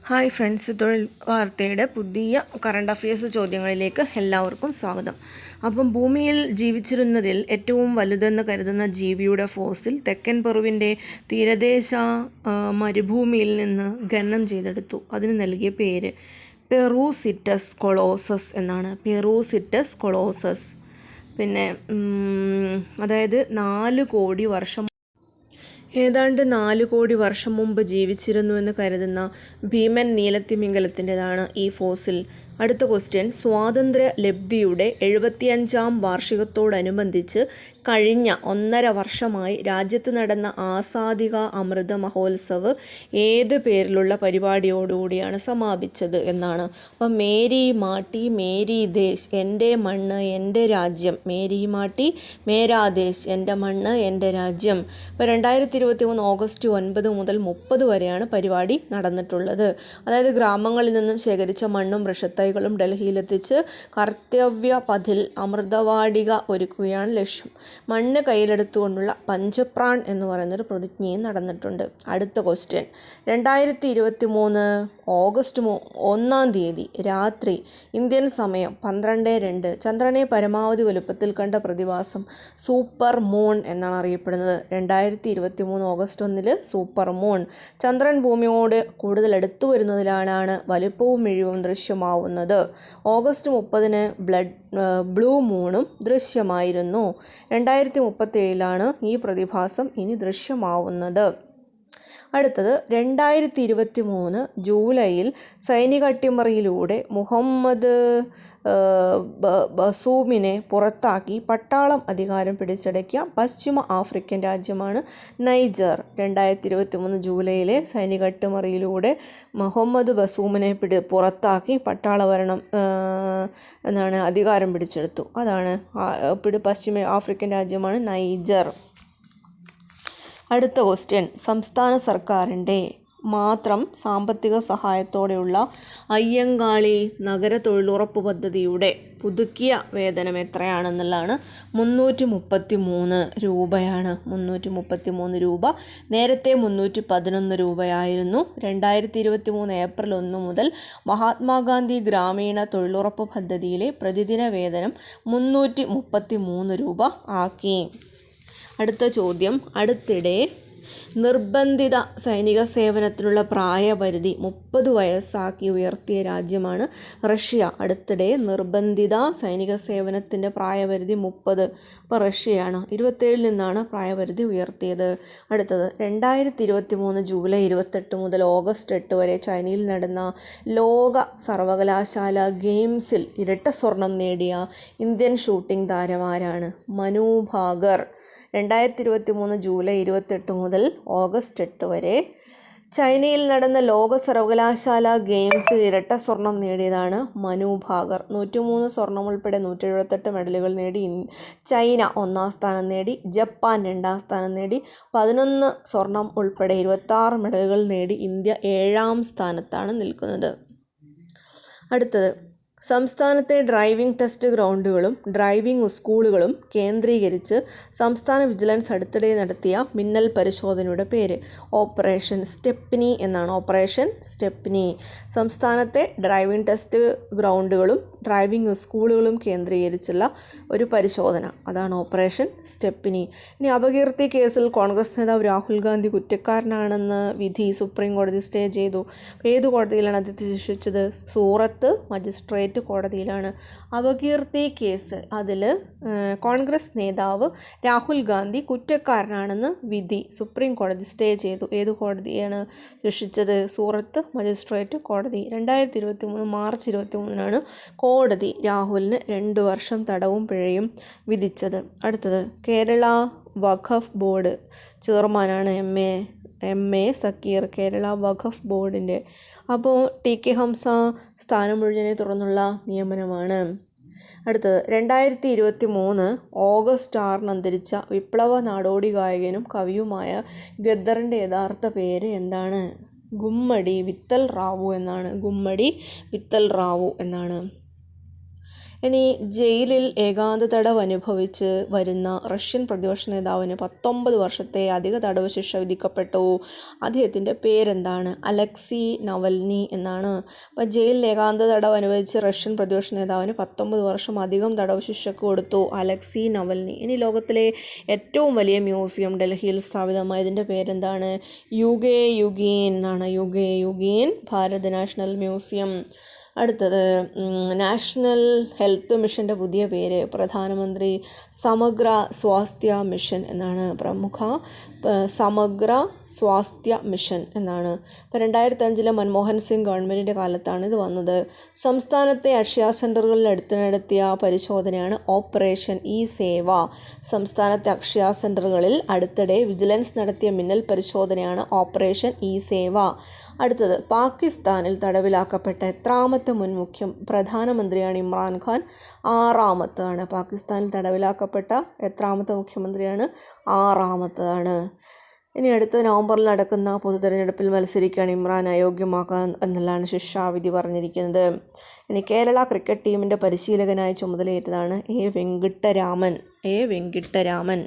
Hi friends, തൊഴിൽ വാർത്തയുടെ പുതിയ കറണ്ട് അഫയേഴ്സ് ചോദ്യങ്ങളിലേക്ക് എല്ലാവർക്കും സ്വാഗതം. അപ്പം ഭൂമിയിൽ ജീവിച്ചിരുന്നതിൽ ഏറ്റവും വലുതെന്ന് കരുതുന്ന ജീവിയുടെ ഫോസിൽ തെക്കൻ പെറുവിൻ്റെ തീരദേശ മരുഭൂമിയിൽ നിന്ന് ഖനനം ചെയ്തെടുത്തു. അതിന് നൽകിയ പേര് പെറൂസിറ്റസ് കൊളോസസ് എന്നാണ്. പെറൂസിറ്റസ് കൊളോസസ്. പിന്നെ അതായത് 4 കോടി വർഷം ഏതാണ്ട് 4 കോടി വർഷം മുമ്പ് ജീവിച്ചിരുന്നുവെന്ന് കരുതുന്ന ഭീമൻ നീലത്തിമിംഗലത്തിൻ്റെതാണ് ഈ ഫോസിൽ. അടുത്ത ക്വസ്റ്റ്യൻ, സ്വാതന്ത്ര്യ ലബ്ധിയുടെ 75-ാം വാർഷികത്തോടനുബന്ധിച്ച് കഴിഞ്ഞ 1.5 വർഷമായി രാജ്യത്ത് നടന്ന ആസാദിക അമൃത മഹോത്സവ് ഏത് പേരിലുള്ള പരിപാടിയോടുകൂടിയാണ് സമാപിച്ചത് എന്നാണ്. അപ്പം മേരി മാട്ടി മേരി ദേശ്, എൻ്റെ മണ്ണ് എൻ്റെ രാജ്യം. മേരി മാട്ടി മേരാ ദേശ്, എൻ്റെ മണ്ണ് എൻ്റെ രാജ്യം. ഇപ്പോൾ 2023 ഓഗസ്റ്റ് 9 മുതൽ 30 വരെയാണ് പരിപാടി നടന്നിട്ടുള്ളത്. അതായത് ഗ്രാമങ്ങളിൽ നിന്നും ശേഖരിച്ച മണ്ണും വൃക്ഷത്തൈകളും ഡൽഹിയിലെത്തിച്ച് കർത്തവ്യ പഥിൽ അമൃതവാടിക ഒരുക്കുകയാണ് ലക്ഷ്യം. മണ്ണ് കയ്യിലെടുത്തുകൊണ്ടുള്ള പഞ്ചപ്രാൺ എന്ന് പറയുന്നൊരു പ്രതിജ്ഞയും നടന്നിട്ടുണ്ട്. അടുത്ത ക്വസ്റ്റ്യൻ, 2023 ഓഗസ്റ്റ് 1 രാത്രി ഇന്ത്യൻ സമയം 12:02 ചന്ദ്രനെ പരമാവധി വലുപ്പത്തിൽ കണ്ട പ്രതിഭാസം സൂപ്പർ മൂൺ എന്നാണ് അറിയപ്പെടുന്നത്. 2023 ഓഗസ്റ്റ് 1 സൂപ്പർ മൂൺ. ചന്ദ്രൻ ഭൂമിയോട് കൂടുതൽ അടുത്തു വരുന്നതിലാണ് വലുപ്പവും മിഴിവും ദൃശ്യമാവുന്നത്. August 30 blue മൂണും ദൃശ്യമായിരുന്നു. 2037 ഈ പ്രതിഭാസം ഇനി ദൃശ്യമാവുന്നത്. അടുത്തത്, 2023 ജൂലൈയിൽ സൈനിക അട്ടിമറിയിലൂടെ മുഹമ്മദ് ബസൂമിനെ പുറത്താക്കി പട്ടാളം അധികാരം പിടിച്ചടക്കിയ പശ്ചിമ ആഫ്രിക്കൻ രാജ്യമാണ് നൈജർ. 2023 ജൂലൈയിലെ സൈനിക അട്ടിമറിയിലൂടെ മുഹമ്മദ് ബസൂമിനെ പുറത്താക്കി പട്ടാള ഭരണം അധികാരം പിടിച്ചെടുത്തു. അതാണ് പശ്ചിമ ആഫ്രിക്കൻ രാജ്യമാണ് നൈജർ. അടുത്ത ക്വസ്റ്റ്യൻ, സംസ്ഥാന സർക്കാരിൻ്റെ മാത്രം സാമ്പത്തിക സഹായത്തോടെയുള്ള അയ്യങ്കാളി നഗര തൊഴിലുറപ്പ് പദ്ധതിയുടെ പുതുക്കിയ വേതനം എത്രയാണെന്നുള്ളതാണ്. 333 രൂപയാണ്. 333 രൂപ. നേരത്തെ 311 രൂപയായിരുന്നു. 2023 ഏപ്രിൽ 1 മുതൽ മഹാത്മാഗാന്ധി ഗ്രാമീണ തൊഴിലുറപ്പ് പദ്ധതിയിലെ പ്രതിദിന വേതനം 333 രൂപ ആക്കി. അടുത്ത ചോദ്യം, അടുത്തിടെ നിർബന്ധിത സൈനിക സേവനത്തിനുള്ള പ്രായപരിധി 30 വയസ്സാക്കി ഉയർത്തിയ രാജ്യമാണ് റഷ്യ. അടുത്തിടെ നിർബന്ധിത സൈനിക സേവനത്തിൻ്റെ പ്രായപരിധി 30, ഇപ്പോൾ റഷ്യയാണ്. 27 നിന്നാണ് പ്രായപരിധി ഉയർത്തിയത്. അടുത്തത്, 2023 ജൂലൈ 28 മുതൽ ഓഗസ്റ്റ് 8 വരെ ചൈനയിൽ നടന്ന ലോക സർവകലാശാല ഗെയിംസിൽ ഇരട്ട സ്വർണം നേടിയ ഇന്ത്യൻ ഷൂട്ടിംഗ് താരമാരാണ്? മനു ഭാകർ. 2023 ജൂലൈ 28 മുതൽ ഓഗസ്റ്റ് 8 വരെ ചൈനയിൽ നടന്ന ലോക സർവകലാശാല ഗെയിംസിൽ ഇരട്ട സ്വർണം നേടിയതാണ് മനു ഭാകർ. 103 സ്വർണം ഉൾപ്പെടെ 178 മെഡലുകൾ നേടി ചൈന 1-ാം സ്ഥാനം നേടി. ജപ്പാൻ 2-ാം സ്ഥാനം നേടി. 11 സ്വർണം ഉൾപ്പെടെ 26 മെഡലുകൾ നേടി ഇന്ത്യ 7-ാം സ്ഥാനത്താണ് നിൽക്കുന്നത്. അടുത്തത്, സംസ്ഥാനത്തെ ഡ്രൈവിംഗ് ടെസ്റ്റ് ഗ്രൗണ്ടുകളും ഡ്രൈവിംഗ് സ്കൂളുകളും കേന്ദ്രീകരിച്ച് സംസ്ഥാന വിജിലൻസ് അടുത്തിടെ നടത്തിയ മിന്നൽ പരിശോധനയുടെ പേര് ഓപ്പറേഷൻ സ്റ്റെപ്നി എന്നാണ്. ഓപ്പറേഷൻ സ്റ്റെപ്നി. സംസ്ഥാനത്തെ ഡ്രൈവിംഗ് ടെസ്റ്റ് ഗ്രൗണ്ടുകളും ഡ്രൈവിംഗ് സ്കൂളുകളും കേന്ദ്രീകരിച്ചുള്ള ഒരു പരിശോധന, അതാണ് ഓപ്പറേഷൻ സ്റ്റെപ്നി. ഇനി അപകീർത്തി കേസിൽ കോൺഗ്രസ് നേതാവ് രാഹുൽ ഗാന്ധി കുറ്റക്കാരനാണെന്ന് വിധി സുപ്രീം കോടതി സ്റ്റേ ചെയ്തു. ഏത് കോടതിയിലാണ് അദ്ദേഹത്തെ ശിക്ഷിച്ചത്? സൂറത്ത് മജിസ്ട്രേറ്റ് കോടതിയിലാണ്. അപകീർത്തി കേസ്, അതിൽ കോൺഗ്രസ് നേതാവ് രാഹുൽ ഗാന്ധി കുറ്റക്കാരനാണെന്ന് വിധി സുപ്രീം കോടതി സ്റ്റേ ചെയ്തു. ഏത് കോടതിയാണ് ശിക്ഷിച്ചത്? സൂറത്ത് മജിസ്ട്രേറ്റ് കോടതി. 2023 മാർച്ച് 23 കോടതി രാഹുലിന് 2 വർഷം തടവും പിഴയും വിധിച്ചത്. അടുത്തത്, കേരള വഖഫ് ബോർഡ് ചെയർമാനാണ് എം എ സക്കീർ. കേരള വഖഫ് ബോർഡിൻ്റെ. അപ്പോൾ TK ഹംസ സ്ഥാനമൊഴിഞ്ഞതിനെ തുടർന്നുള്ള നിയമനമാണ്. അടുത്തത്, 2023 ഓഗസ്റ്റ് 6 അന്തരിച്ച വിപ്ലവ നാടോടി ഗായകനും കവിയുമായ ഗദ്ദറിൻ്റെ യഥാർത്ഥ പേര് എന്താണ്? ഗുമ്മടി വിത്തൽ റാവു എന്നാണ്. ഗുമ്മടി വിത്തൽ റാവു എന്നാണ്. ഇനി ജയിലിൽ ഏകാന്ത തടവ് അനുഭവിച്ച് വരുന്ന റഷ്യൻ പ്രതിപക്ഷ നേതാവിന് 19 വർഷത്തെ അധിക തടവ് ശിക്ഷ വിധിക്കപ്പെട്ടു. അദ്ദേഹത്തിൻ്റെ പേരെന്താണ്? അലക്സി നവൽനി എന്നാണ്. അപ്പോൾ ജയിലിൽ ഏകാന്ത തടവ് അനുഭവിച്ച് റഷ്യൻ പ്രതിപക്ഷ നേതാവിന് 19 വർഷം അധികം തടവ് ശിക്ഷക്ക് കൊടുത്തു. Alexei Navalny. ഇനി ലോകത്തിലെ ഏറ്റവും വലിയ മ്യൂസിയം ഡൽഹിയിൽ സ്ഥാപിതമായതിൻ്റെ പേരെന്താണ്? യുഗേൻ എന്നാണ്. യുഗേൻ ഭാരത് നാഷണൽ മ്യൂസിയം. അടുത്തത് നാഷണൽ ഹെൽത്ത് മിഷൻ്റെ പുതിയ പേര് പ്രധാനമന്ത്രി സമഗ്ര സ്വാസ്ഥ്യ മിഷൻ എന്നാണ്. പ്രമുഖ സമഗ്ര സ്വാസ്ഥ്യ മിഷൻ എന്നാണ്. ഇപ്പോൾ 2005 മൻമോഹൻ സിംഗ് ഗവൺമെൻറ്റിൻ്റെ കാലത്താണ് ഇത് വന്നത്. സംസ്ഥാനത്തെ അക്ഷയ സെൻ്ററുകളിൽ നടത്തിയ പരിശോധനയാണ് ഓപ്പറേഷൻ ഇ സേവ. സംസ്ഥാനത്തെ അക്ഷയ സെൻ്ററുകളിൽ അടുത്തിടെ വിജിലൻസ് നടത്തിയ മിന്നൽ പരിശോധനയാണ് ഓപ്പറേഷൻ ഇ സേവ. അടുത്തത് പാകിസ്ഥാനിൽ തടവിലാക്കപ്പെട്ട എത്രാമത്തെ മുൻ പ്രധാനമന്ത്രിയാണ് ഇമ്രാൻഖാൻ? 6ാമത്തതാണ്. പാകിസ്ഥാനിൽ തടവിലാക്കപ്പെട്ട എത്രാമത്തെ മുഖ്യമന്ത്രിയാണ്? 6ാമത്തതാണ്. ഇനി അടുത്ത നവംബറിൽ നടക്കുന്ന പൊതു തെരഞ്ഞെടുപ്പിൽ മത്സരിക്കാൻ ഇമ്രാൻ അയോഗ്യമാക്കാൻ എന്നുള്ളതാണ് ശിക്ഷാവിധി പറഞ്ഞിരിക്കുന്നത്. ഇനി കേരള ക്രിക്കറ്റ് ടീമിൻ്റെ പരിശീലകനായി ചുമതലയേറ്റതാണ് എ വെങ്കിട്ടരാമൻ.